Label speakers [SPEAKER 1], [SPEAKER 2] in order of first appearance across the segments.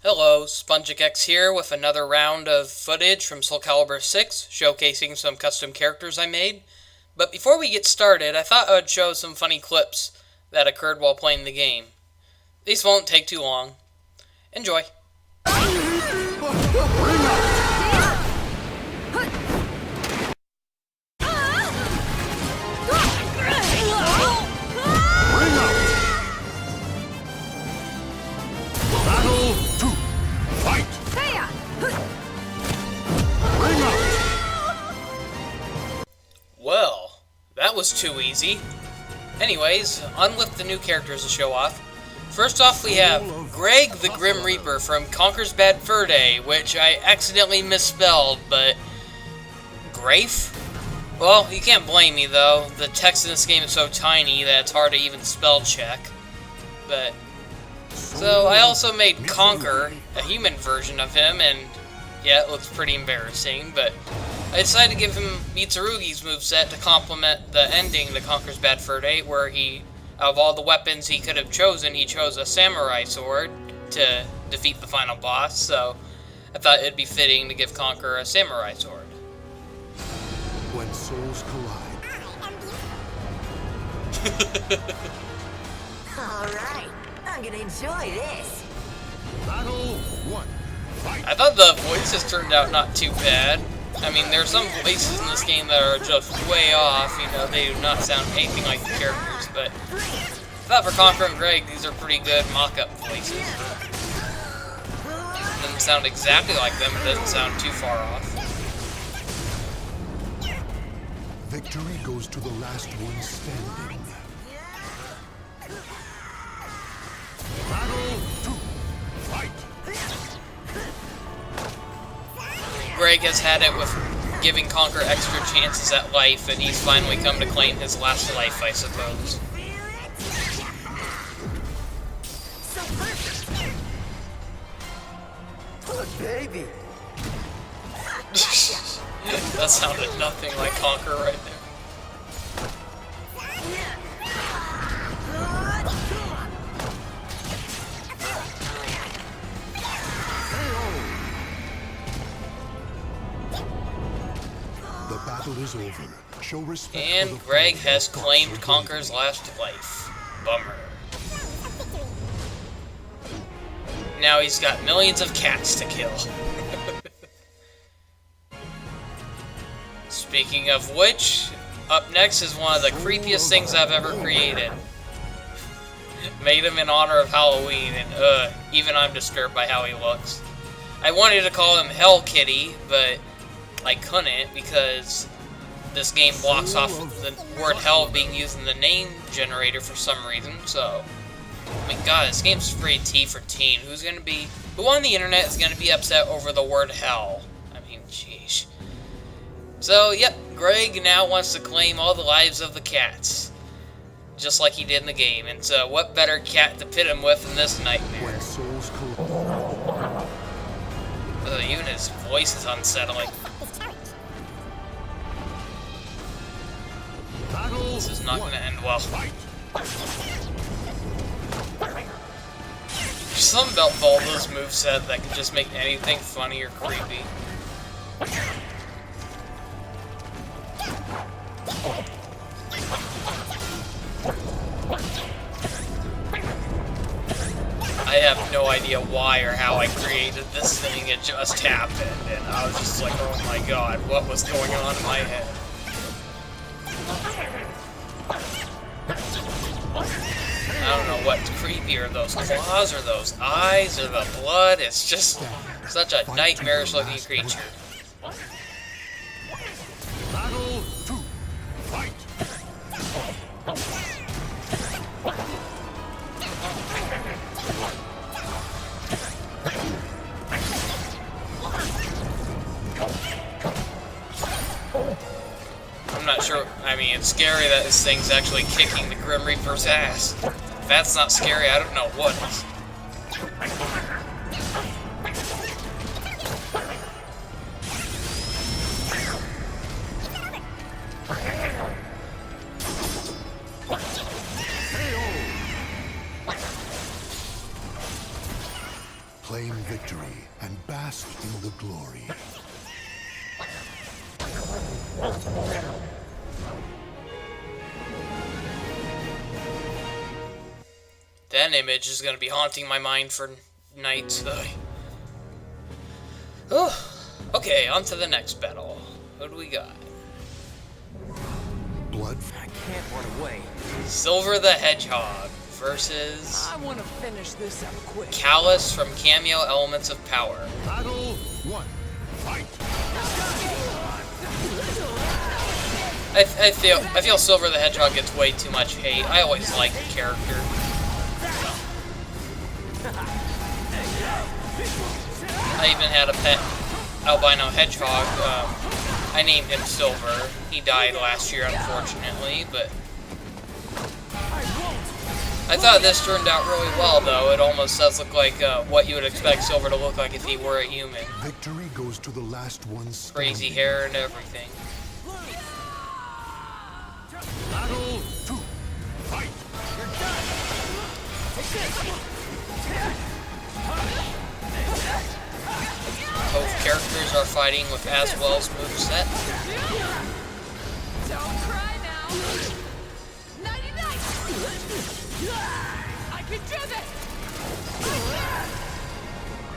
[SPEAKER 1] Hello, SpongeX here with another round of footage from Soul Calibur 6, showcasing some custom characters I made. But before we get started, I thought I would show some funny clips that occurred while playing the game. These won't take too long. Enjoy. Well, that was too easy. Anyways, unlift the new characters to show off. First off, we have Greg the Grim Reaper from Conker's Bad Fur Day, which I accidentally misspelled, but Grafe? Well, you can't blame me though. The text in this game is so tiny that it's hard to even spell check. But so I also made Conker, a human version of him, and yeah, it looks pretty embarrassing, but I decided to give him MITSURUGI's moveset to complement the ending to Conker's Bad Fur Day, where he, of all the weapons he could have chosen, he chose a samurai sword to defeat the final boss, so I thought it'd be fitting to give Conker a samurai sword.
[SPEAKER 2] When souls collide.
[SPEAKER 3] Alright, I'm gonna enjoy this.
[SPEAKER 2] Battle 1. Fight.
[SPEAKER 1] I thought the voices turned out not too bad. I mean, there are some voices in this game that are just way off, you know, they do not sound anything like the characters, but I thought for Conker and Greg, these are pretty good mock-up voices. It doesn't sound exactly like them, it doesn't sound too far off.
[SPEAKER 2] Victory goes to the last one standing. Battle 2. Fight.
[SPEAKER 1] Greg has had it with giving Conker extra chances at life, and he's finally come to claim his last life, I suppose.
[SPEAKER 3] Good baby.
[SPEAKER 1] That sounded nothing like Conker right there.
[SPEAKER 2] The battle is over. Show respect.
[SPEAKER 1] And Greg has claimed Conker's last life. Bummer. Now he's got millions of cats to kill. Speaking of which, up next is one of the creepiest things I've ever created. Made him in honor of Halloween, and even I'm disturbed by how he looks. I wanted to call him Hell Kitty, but I couldn't because this game blocks off the word hell being used in the name generator for some reason, so I mean, god, this game's pretty T for teen. Who on the internet is gonna be upset over the word hell? I mean, jeez. So, yep, Greg now wants to claim all the lives of the cats, just like he did in the game, and so what better cat to pit him with than this nightmare?
[SPEAKER 2] When souls collide.
[SPEAKER 1] Even his voice is unsettling. This is not going to end well. There's something about VOLDO's moveset that can just make anything funny or creepy. I have no idea why or how I created this thing, it just happened, and I was just like, oh my god, what was going on in my head? I don't know what's creepier, those claws or those eyes or the blood. It's just such a nightmarish looking creature.
[SPEAKER 2] Battle 2. Fight.
[SPEAKER 1] I'm not sure. I mean, it's scary that this thing's actually kicking the Grim Reaper's ass. If that's not scary, I don't know what is.
[SPEAKER 2] Claim victory and bask in the glory.
[SPEAKER 1] That image is going to be haunting my mind for nights. Oh, okay, on to the next battle. What do we got?
[SPEAKER 2] Blood.
[SPEAKER 4] I can't run away.
[SPEAKER 1] Silver the Hedgehog versus
[SPEAKER 4] I want to finish this up quick.
[SPEAKER 1] Callus from Kameo Elements of Power.
[SPEAKER 2] Battle 1. Fight.
[SPEAKER 1] I feel Silver the Hedgehog gets way too much hate. I always liked the character. I even had a pet albino hedgehog. I named him Silver. He died last year, unfortunately, but I thought this turned out really well, though. It almost does look like what you would expect Silver to look like if he were a human.
[SPEAKER 2] Victory goes to the last one standing.
[SPEAKER 1] Crazy hair and everything.
[SPEAKER 2] Battle 2. Fight.
[SPEAKER 1] Both characters are fighting with Aswell's moveset.
[SPEAKER 5] Don't cry now. 99. I can do this.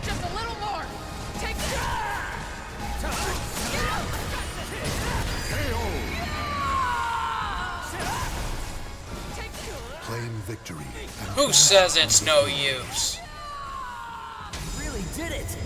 [SPEAKER 5] Just a little more. Take it.
[SPEAKER 2] Claim victory. And
[SPEAKER 1] Who says it's no use?
[SPEAKER 4] Really did it.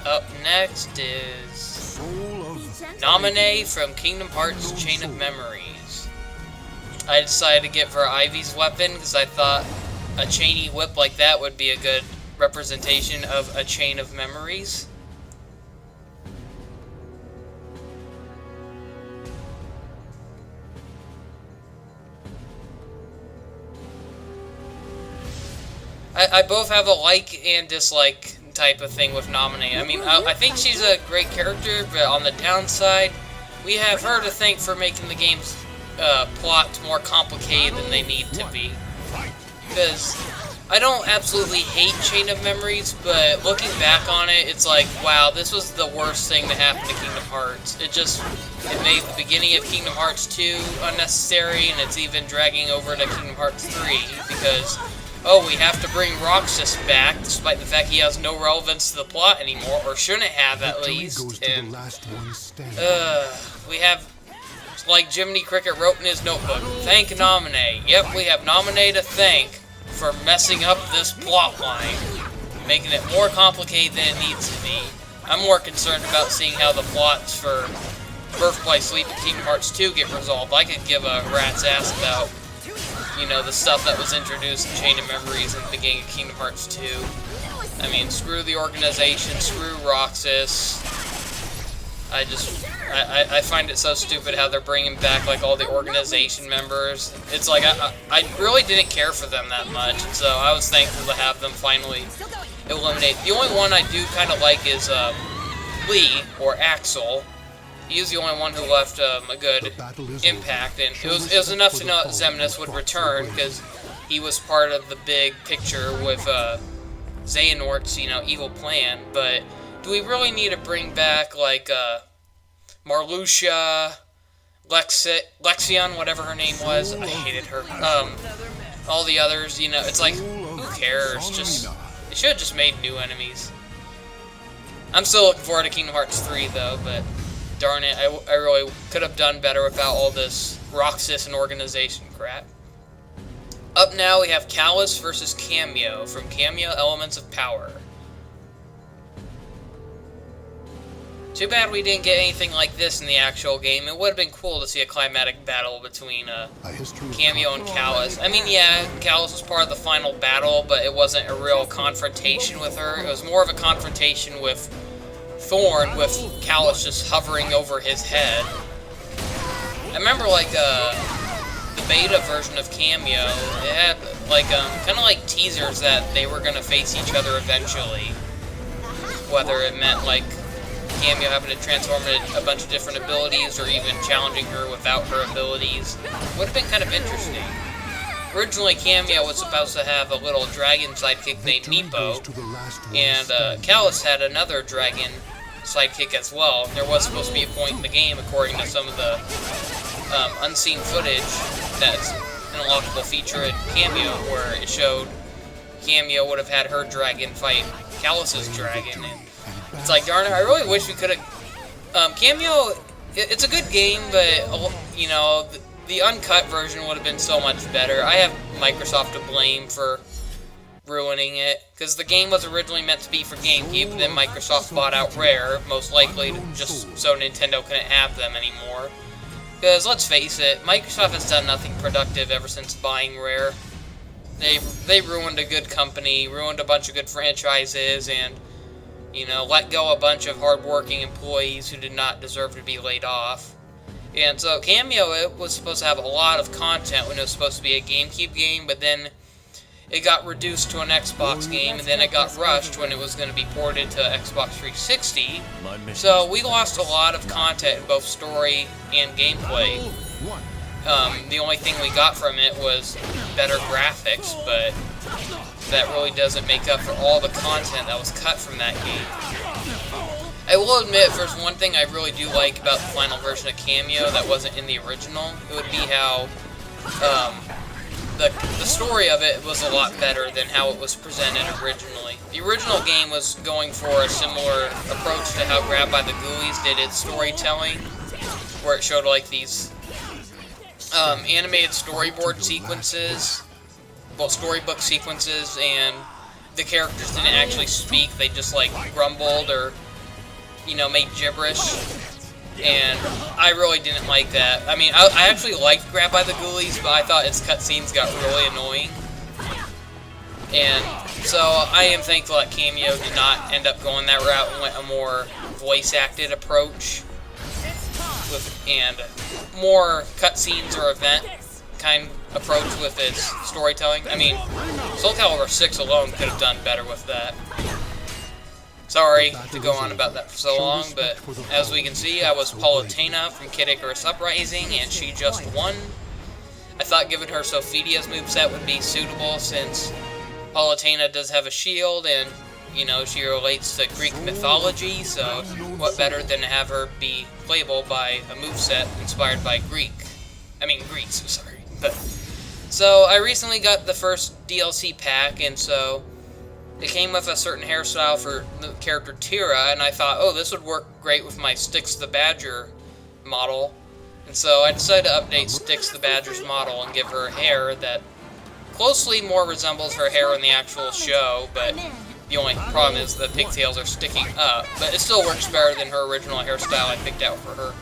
[SPEAKER 1] Up next is
[SPEAKER 2] soul of
[SPEAKER 1] Nominee from Kingdom Hearts Chain of Memories. I decided to get for Ivy's weapon because I thought a chainy whip like that would be a good representation of a chain of memories. I both have a like and dislike type of thing with Nominee. I mean, I think she's a great character, but on the downside, we have her to thank for making the game's plot more complicated than they need to be. Because I don't absolutely hate Chain of Memories, but looking back on it, it's like, wow, this was the worst thing to happen to Kingdom Hearts. It made the beginning of Kingdom Hearts 2 unnecessary, and it's even dragging over to Kingdom Hearts 3, because oh, we have to bring Roxas back, despite the fact he has no relevance to the plot anymore, or shouldn't have at
[SPEAKER 2] victory
[SPEAKER 1] least.
[SPEAKER 2] goes to
[SPEAKER 1] And
[SPEAKER 2] the last one standing.
[SPEAKER 1] we have, like Jiminy Cricket wrote in his notebook, thank Nominee. Yep, we have Nominee to thank for messing up this plot line, making it more complicated than it needs to be. I'm more concerned about seeing how the plots for Birthplace Sleep and Kingdom Hearts 2 get resolved. I could give a rat's ass about, you know, the stuff that was introduced in Chain of Memories in the beginning of Kingdom Hearts 2. I mean, screw the organization, screw Roxas. I find it so stupid how they're bringing back, like, all the organization members. It's like, I really didn't care for them that much, so I was thankful to have them finally eliminate. The only one I do kind of like is Lee, or Axel. He was the only one who left a good impact, and it was enough to know that Xemnas would return, because he was part of the big picture with Xehanort's, you know, evil plan. But do we really need to bring back, like, Marluxia, Lexion, whatever her name was? I hated her. All the others, you know, it's like, who cares? They should have just made new enemies. I'm still looking forward to Kingdom Hearts 3, though, but darn it, I really could have done better without all this Roxas and organization crap. Up now, we have Callus versus Kameo from Kameo Elements of Power. Too bad we didn't get anything like this in the actual game. It would have been cool to see a climatic battle between Kameo and Callus. I mean, yeah, Callus was part of the final battle, but it wasn't a real confrontation with her. It was more of a confrontation with Thorn, with Callus just hovering over his head. I remember, like, the beta version of Kameo, it had, like, kind of like teasers that they were going to face each other eventually. Whether it meant, like, Kameo having to transform into a bunch of different abilities, or even challenging her without her abilities. Would have been kind of interesting. Originally, Kameo was supposed to have a little dragon sidekick named Meepo, and Calus had another dragon sidekick as well. There was supposed to be a point in the game, according to some of the unseen footage, that's an unlockable feature in Kameo, where it showed Kameo would have had her dragon fight Calus's dragon, and it's like, darn it, I really wish we could have... Kameo, it's a good game, but, you know, the uncut version would have been so much better. I have Microsoft to blame for ruining it, because the game was originally meant to be for GameCube, then Microsoft bought out Rare, most likely just so Nintendo couldn't have them anymore. Because, let's face it, Microsoft has done nothing productive ever since buying Rare. They ruined a good company, ruined a bunch of good franchises, and, you know, let go a bunch of hard-working employees who did not deserve to be laid off. And so, Kameo, it was supposed to have a lot of content when it was supposed to be a GameCube game, but then it got reduced to an Xbox game, and then it got rushed when it was going to be ported to Xbox 360. So we lost a lot of content in both story and gameplay. The only thing we got from it was better graphics, but that really doesn't make up for all the content that was cut from that game. I will admit, if there's one thing I really do like about the final version of Kameo that wasn't in the original, it would be how the story of it was a lot better than how it was presented originally. The original game was going for a similar approach to how Grab by the Ghoulies did its storytelling, where it showed like these animated storyboard sequences, well, storybook sequences, and the characters didn't actually speak, they just like grumbled or, you know, made gibberish. And I really didn't like that. I mean, I actually liked Grab by the Ghoulies, but I thought its cutscenes got really annoying. And so I am thankful that Kameo did not end up going that route and went a more voice-acted approach and more cutscenes or event kind of approach with its storytelling. I mean, Soul Calibur 6 alone could have done better with that. Sorry to go on about that for so long, but as we can see, I was Palutena from Kid Icarus Uprising, and she just won. I thought giving her Sophia's moveset would be suitable, since Palutena does have a shield, and, you know, she relates to Greek mythology, so what better than to have her be playable by a moveset inspired by Greeks, sorry. But, so, I recently got the first DLC pack, and so it came with a certain hairstyle for the character Tira, and I thought, oh, this would work great with my Sticks the Badger model. And so I decided to update Sticks the Badger's model and give her hair that closely more resembles her hair in the actual show, but the only problem is the pigtails are sticking up. But it still works better than her original hairstyle I picked out for her.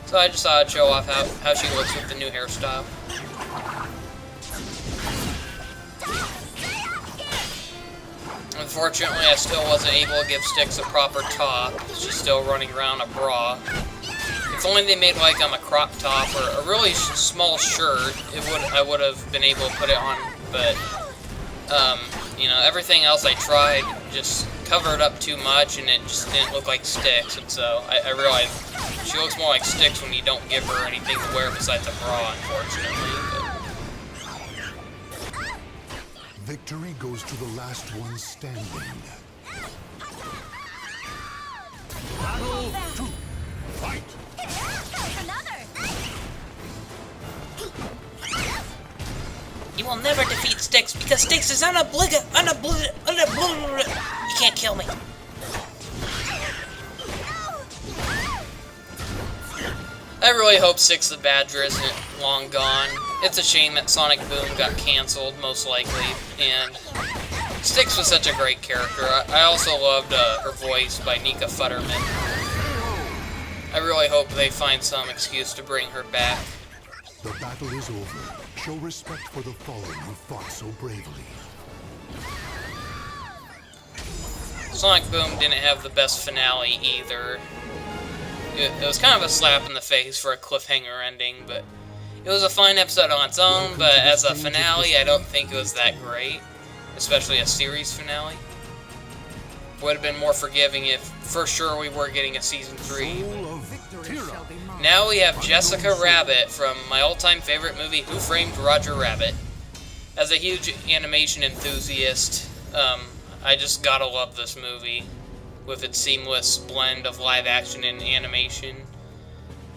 [SPEAKER 1] So I just thought I'd show off how she looks with the new hairstyle. Unfortunately, I still wasn't able to give Sticks a proper top. She's still running around a bra. If only they made like a crop top or a really small shirt, I would have been able to put it on. But you know, everything else I tried just covered up too much, and it just didn't look like Sticks. And so I realized she looks more like Sticks when you don't give her anything to wear besides a bra, unfortunately. But
[SPEAKER 2] victory goes to the last one standing. Battle 2. Fight!
[SPEAKER 1] you will never defeat Sticks because Sticks is You can't kill me. I really hope Sticks the Badger isn't long gone. It's a shame that Sonic Boom got cancelled, most likely, and Sticks was such a great character. I also loved her voice by Nika Futterman. I really hope they find some excuse to bring her back.
[SPEAKER 2] The battle is over. Show respect for the fallen who fought so bravely.
[SPEAKER 1] Sonic Boom didn't have the best finale either. It was kind of a slap in the face for a cliffhanger ending, but it was a fine episode on its own, but as a finale, I don't think it was that great, especially a series finale. would have been more forgiving if for sure we were getting a season 3.
[SPEAKER 2] Soul of
[SPEAKER 4] Victory
[SPEAKER 2] Tira.
[SPEAKER 4] shall be mine.
[SPEAKER 1] Now we have Jessica Rabbit from my all-time favorite movie, Who Framed Roger Rabbit. As a huge animation enthusiast, I just gotta love this movie with its seamless blend of live action and animation.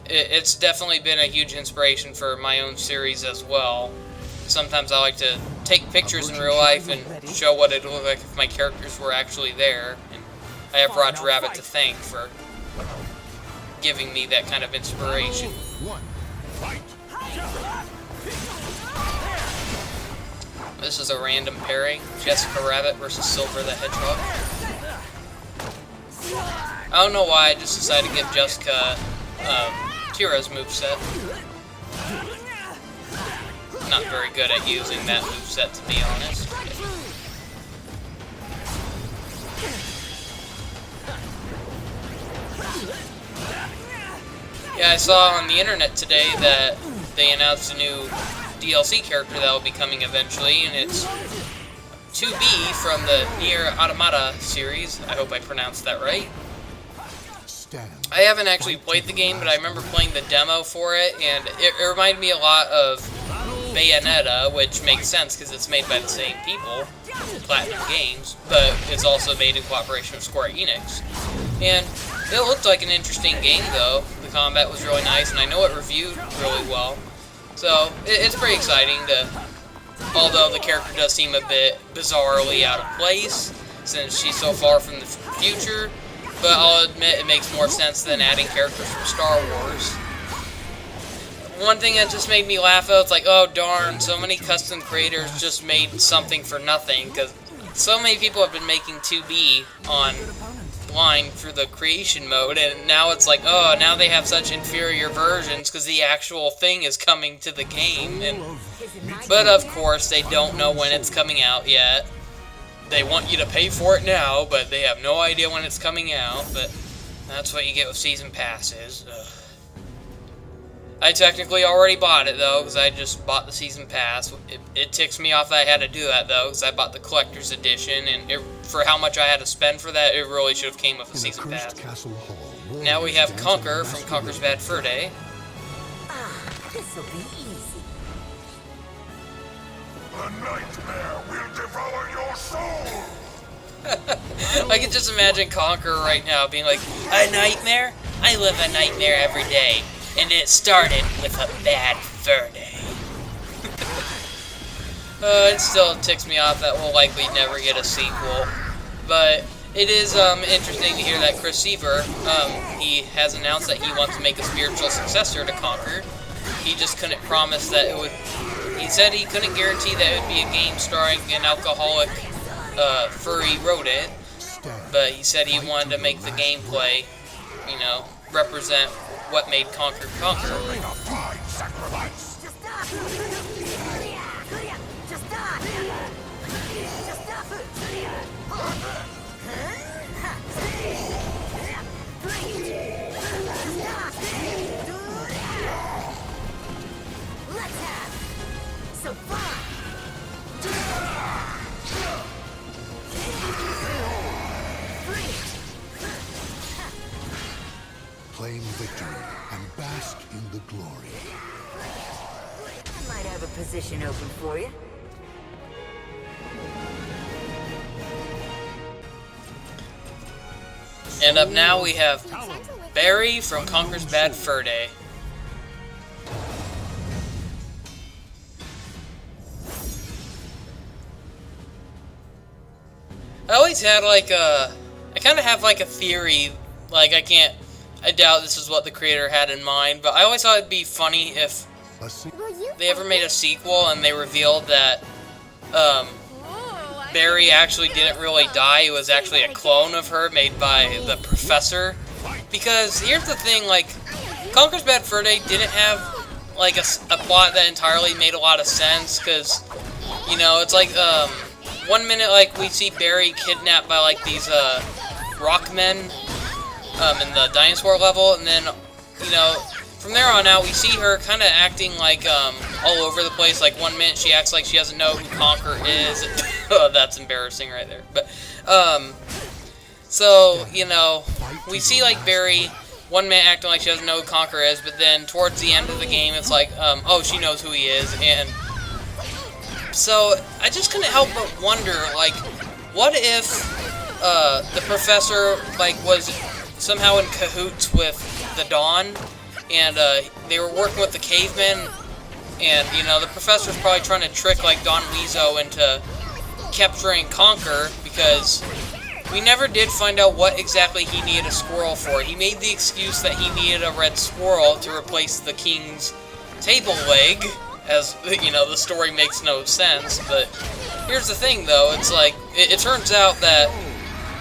[SPEAKER 1] It's definitely been a huge inspiration for my own series as well. Sometimes I like to take pictures in real life and show what it would look like if my characters were actually there. And I have Roger Rabbit to thank for giving me that kind of inspiration.
[SPEAKER 2] One. Fight.
[SPEAKER 1] This is a random pairing. Jessica Rabbit versus Silver the Hedgehog. I don't know why I just decided to give Jessica Tira's moveset. Not very good at using that moveset, to be honest. Yeah, I saw on the internet today that they announced a new DLC character that will be coming eventually, and it's 2B from the Nier Automata series. I hope I pronounced that right.
[SPEAKER 2] Stand.
[SPEAKER 1] I haven't actually played the game, but I remember playing the demo for it, and it reminded me a lot of Bayonetta, which makes sense because it's made by the same people, Platinum Games, but it's also made in cooperation with Square Enix. And it looked like an interesting game, though. The combat was really nice, and I know it reviewed really well. So it's pretty exciting although the character does seem a bit bizarrely out of place, since she's so far from the future. But I'll admit it makes more sense than adding characters from Star Wars. One thing that just made me laugh out, it's like, oh darn, so many custom creators just made something for nothing, because so many people have been making 2B online through the creation mode, and now it's like, oh, now they have such inferior versions because the actual thing is coming to the game. But of course, they don't know when it's coming out yet. They want you to pay for it now, but they have no idea when it's coming out. But that's what you get with season passes. Ugh. I technically already bought it, though, because I just bought the season pass. It ticks me off that I had to do that, though, because I bought the collector's edition, and for how much I had to spend for that, it really should have came with a season pass.
[SPEAKER 2] Castle Hall,
[SPEAKER 1] Now we have Conker from Conker's Bad Fur Day.
[SPEAKER 3] This'll be easy.
[SPEAKER 2] A nightmare will devour your soul.
[SPEAKER 1] I can just imagine Conker right now being like, a nightmare? I live a nightmare every day. And it started with a bad fur day. It still ticks me off that we'll likely never get a sequel. But it is interesting to hear that Chris Seaver, he has announced that he wants to make a spiritual successor to Conker. He just couldn't promise that it would... He said he couldn't guarantee that it would be a game starring an alcoholic furry rodent. But he said he wanted to make the gameplay, you know, represent what made Conker Conker.
[SPEAKER 2] Claim victory and bask in the glory.
[SPEAKER 3] I might have a position open for you.
[SPEAKER 1] And up now we have Barry from Conker's Bad Fur Day. I always had like I kind of have like a theory, like I doubt this is what the creator had in mind, but I always thought it'd be funny if they ever made a sequel and they revealed that Barry actually didn't really die. It was actually a clone of her made by the professor. Because here's the thing, like, Conker's Bad Fur Day didn't have like a plot that entirely made a lot of sense, because, you know, it's like 1 minute like we see Barry kidnapped by like these rockmen in the dinosaur level, and then, you know, from there on out we see her kind of acting like all over the place. Like 1 minute she acts like she doesn't know who Conker is. Oh, that's embarrassing right there. But So, you know, we see, like, Barry, one minute acting like she doesn't know who Conker is, but then towards the end of the game, it's like, oh, she knows who he is, and so I just couldn't help but wonder, like, what if the professor, like, was somehow in cahoots with the Dawn, and they were working with the cavemen, and, you know, the professor's probably trying to trick, like, Don Weezo into capturing Conker, because we never did find out what exactly he needed a squirrel for. He made the excuse that he needed a red squirrel to replace the king's table leg, as, you know, the story makes no sense, but here's the thing, though, it's like, it turns out that,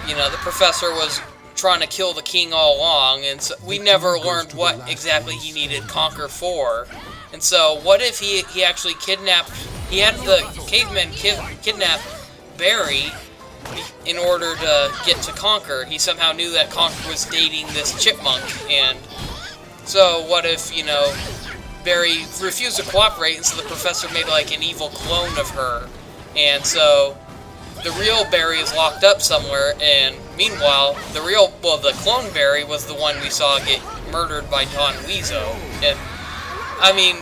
[SPEAKER 1] you know, the professor was trying to kill the king all along, and so we never learned what exactly he needed Conker for. And so, what if he actually kidnapped, he had the cavemen kidnap Barry in order to get to Conker? He somehow knew that Conker was dating this chipmunk, and so what if, you know, Barry refused to cooperate, and so the professor made, like, an evil clone of her, and so the real Barry is locked up somewhere, and meanwhile, the clone Barry was the one we saw get murdered by Don Weezo. And, I mean,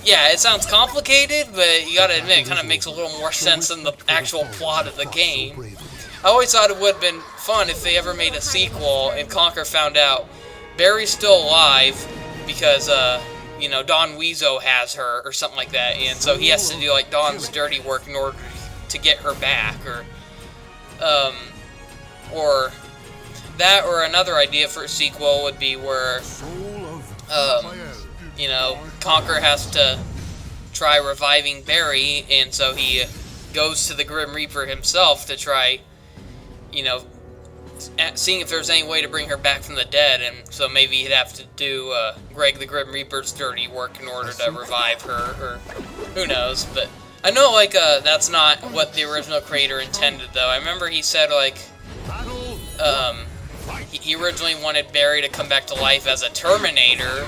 [SPEAKER 1] yeah, it sounds complicated, but you gotta admit, it kind of makes a little more sense than the actual plot of the game. I always thought it would have been fun if they ever made a sequel, and Conker found out Barry's still alive, because, you know, Don Weezo has her, or something like that, and so he has to do, like, Don's dirty work in order to get her back, or that, or another idea for a sequel would be where, you know, Conker has to try reviving Barry, and so he goes to the Grim Reaper himself to try, you know, seeing if there's any way to bring her back from the dead, and so maybe he'd have to do Greg the Grim Reaper's dirty work in order to revive her, or who knows, but I know, like, that's not what the original creator intended, though. I remember he said, like, he originally wanted Barry to come back to life as a Terminator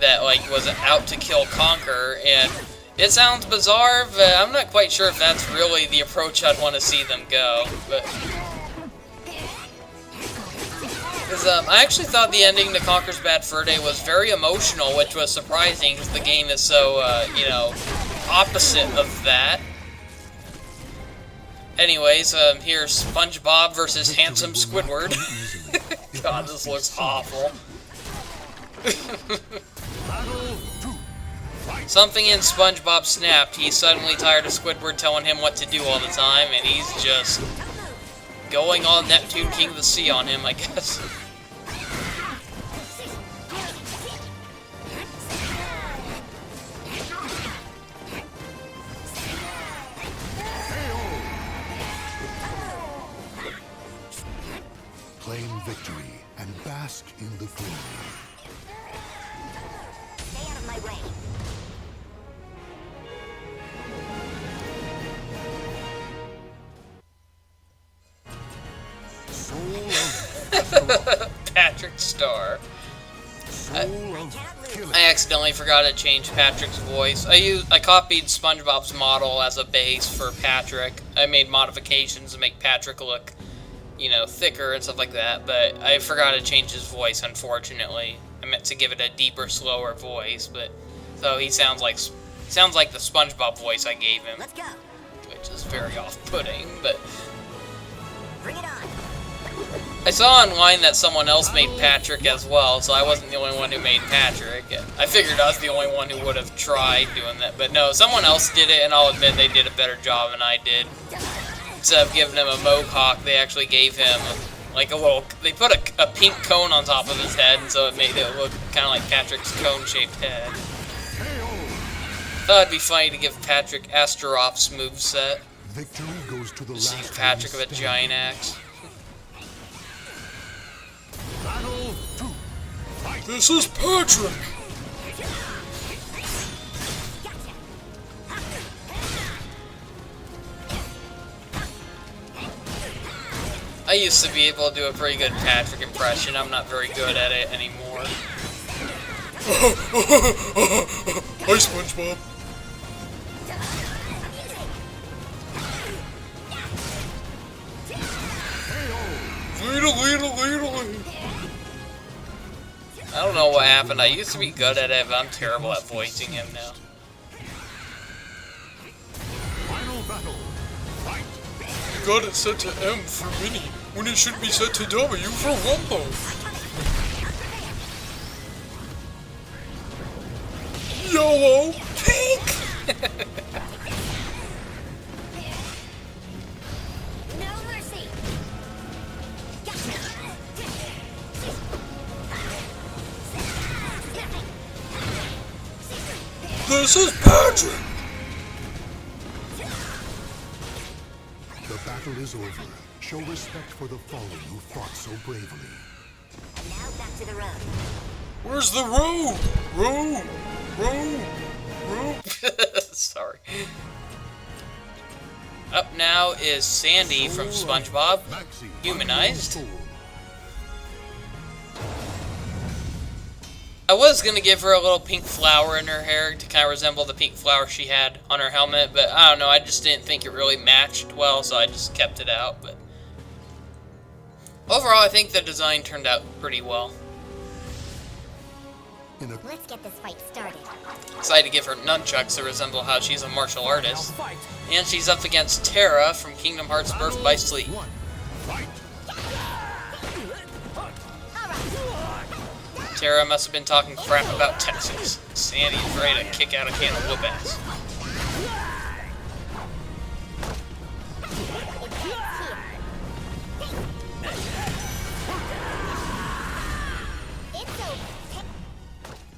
[SPEAKER 1] that, like, was out to kill Conker, and it sounds bizarre, but I'm not quite sure if that's really the approach I'd want to see them go, but because I actually thought the ending to Conker's Bad Fur Day was very emotional, which was surprising, because the game is so, you know, opposite of that. Anyways, here's SpongeBob versus handsome Squidward. God, this looks awful. Something in SpongeBob snapped. He's suddenly tired of Squidward telling him what to do all the time, and he's just going all Neptune King of the Sea on him, I guess.
[SPEAKER 2] Claim victory and bask in the flame.
[SPEAKER 3] Stay out of my way.
[SPEAKER 1] Patrick Star. I accidentally forgot to change Patrick's voice. I copied SpongeBob's model as a base for Patrick. I made modifications to make Patrick look, you know, thicker and stuff like that, but I forgot to change his voice, unfortunately. I meant to give it a deeper, slower voice, but so he sounds like the SpongeBob voice I gave him.
[SPEAKER 3] Let's go.
[SPEAKER 1] Which is very off-putting, but
[SPEAKER 3] Bring it on.
[SPEAKER 1] I saw online that someone else made Patrick as well, so I wasn't the only one who made Patrick. I figured I was the only one who would have tried doing that, but no, someone else did it, and I'll admit they did a better job than I did. Instead of giving him a mohawk, they actually gave him, like, a little, they put a pink cone on top of his head, and so it made it look kind of like Patrick's cone-shaped head. Thought it'd be funny to give Patrick Astaroth's moveset.
[SPEAKER 2] Victory goes to the
[SPEAKER 1] See
[SPEAKER 2] last
[SPEAKER 1] Patrick
[SPEAKER 2] one
[SPEAKER 1] with a giant axe. This is Patrick! I used to be able to do a pretty good Patrick impression. I'm not very good at it anymore. Hi, SpongeBob. I don't know what happened. I used to be good at it, but I'm terrible at voicing him now.
[SPEAKER 2] Final battle. Fight.
[SPEAKER 1] You got it set to M for Mini, when it should be set to W for Wumbo. Yellow, pink!
[SPEAKER 3] No mercy.
[SPEAKER 1] This is Patrick!
[SPEAKER 2] The battle is over. Show respect for the fallen who fought so bravely.
[SPEAKER 3] And now back to the road.
[SPEAKER 1] Where's the road? Road! Sorry. Up now is Sandy from SpongeBob,
[SPEAKER 2] Maxi,
[SPEAKER 1] humanized.
[SPEAKER 2] unknown soul.
[SPEAKER 1] I was gonna give her a little pink flower in her hair to kind of resemble the pink flower she had on her helmet, but I don't know, I just didn't think it really matched well, so I just kept it out. But overall, I think the design turned out pretty well.
[SPEAKER 3] Let's get this fight started.
[SPEAKER 1] Decided to give her nunchucks to resemble how she's a martial
[SPEAKER 4] Now
[SPEAKER 1] artist.
[SPEAKER 4] fight.
[SPEAKER 1] And she's up against Terra from Kingdom Hearts Birth by Sleep.
[SPEAKER 2] One. Fight.
[SPEAKER 1] Terra must have been talking crap about Texas. Sandy's ready to kick out a can of whoop ass.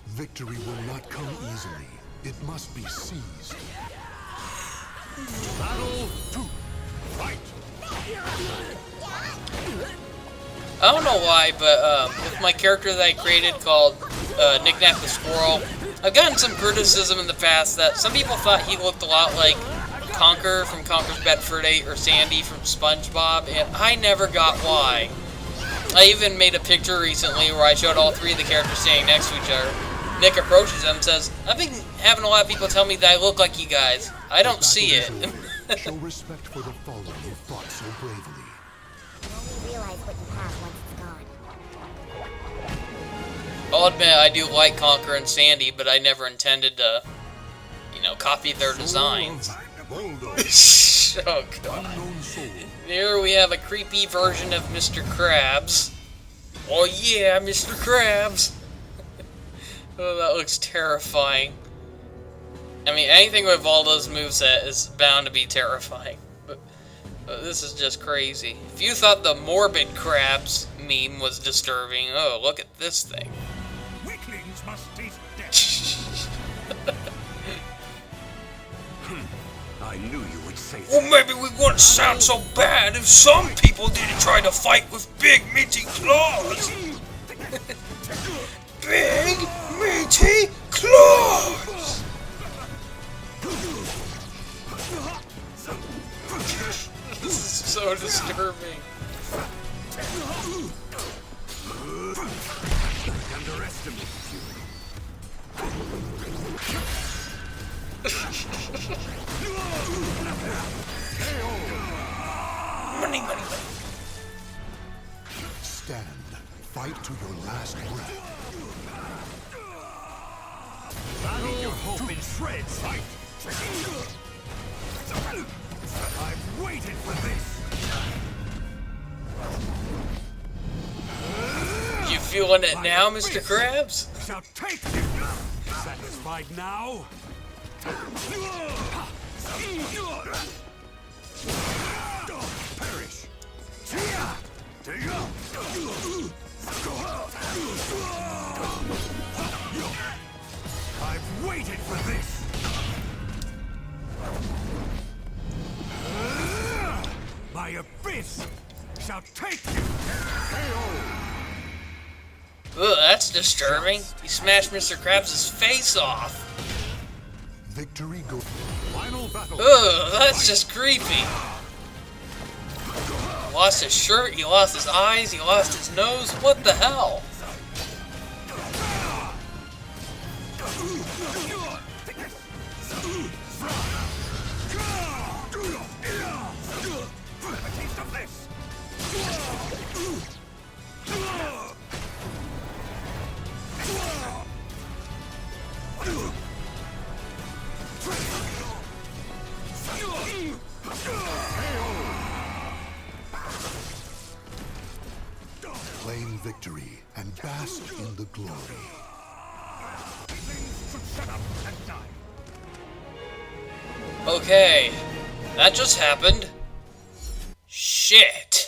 [SPEAKER 2] Victory will not come easily. It must be seized. Battle 2. Fight.
[SPEAKER 1] I don't know why, but with my character that I created called Knick-Knack the Squirrel, I've gotten some criticism in the past that some people thought he looked a lot like Conker from Conker's Bad Fur Day or Sandy from SpongeBob, and I never got why. I even made a picture recently where I showed all three of the characters standing next to each other. Nick approaches them and says, "I've been having a lot of people tell me that I look like you guys. I don't see it."
[SPEAKER 2] Show respect for the fallen who fought so bravely.
[SPEAKER 3] You only realize what you have once it's gone.
[SPEAKER 1] I'll admit I do like Conker and Sandy, but I never intended to, copy their designs.
[SPEAKER 2] VOLDO
[SPEAKER 1] Oh god.
[SPEAKER 2] Unknown soul.
[SPEAKER 1] Here we have a creepy version of Mr. Krabs. Oh yeah, Mr. Krabs! Oh, that looks terrifying. I mean, anything with Voldo's moveset is bound to be terrifying. But this is just crazy. If you thought the morbid Krabs meme was disturbing, oh, look at this thing.
[SPEAKER 2] Weaklings must taste death.
[SPEAKER 6] I knew you would say that.
[SPEAKER 1] Well, maybe we wouldn't sound so bad if some people didn't try to fight with big, meaty claws. Big, meaty claws! This is so disturbing.
[SPEAKER 6] Underestimate you.
[SPEAKER 1] Money, money, money.
[SPEAKER 2] Stand. Fight to your last breath.
[SPEAKER 6] Your hope in shreds. Fight. I've waited for this.
[SPEAKER 1] You feeling it now, Mr. Krabs?
[SPEAKER 6] Shall take you. Satisfied now? Perish. I've waited for this. My abyss shall take you.
[SPEAKER 1] Ugh, that's disturbing. He smashed Mr. Krabs' face off.
[SPEAKER 2] Victory go. Final battle.
[SPEAKER 1] Ugh, that's just creepy. He lost his shirt, he lost his eyes, he lost his nose. What the hell?
[SPEAKER 2] Claim victory and bask in the glory.
[SPEAKER 1] Okay, that just happened. Shit.